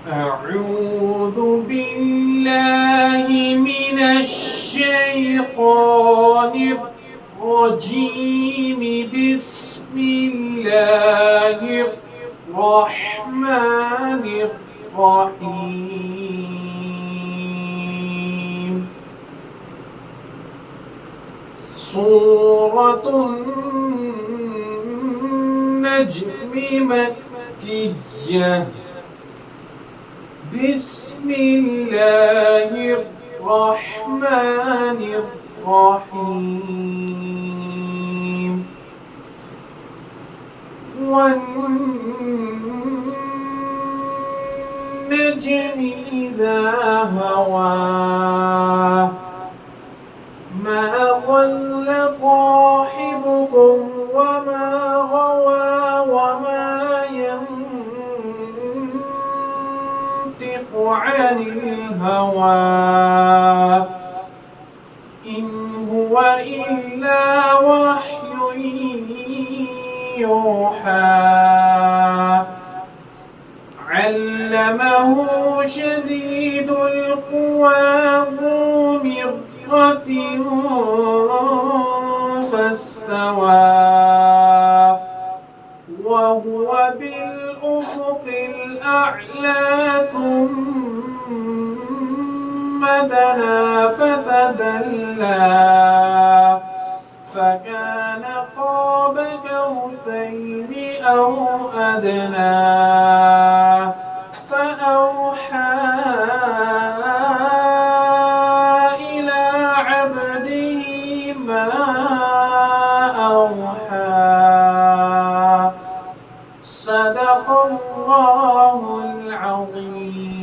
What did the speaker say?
أعوذ بالله من الشيطان الرجيم. بسم الله الرحمن الرحيم. سورة النجم مكية. بسم الله الرحمن الرحيم. والنجم إذا هوى ما ضل صاحبكم وما غوى وما ينطق عن الهوى إن هو إلا وحي يوحى. علمه شديد القوى ذو مرة فاستوى وهو بالأفق الأعلى ثم دنا فتدلى فكان قاب قوسين أو أدنى فأوحى إلى عبده ما أوحى. صدق الله العظيم.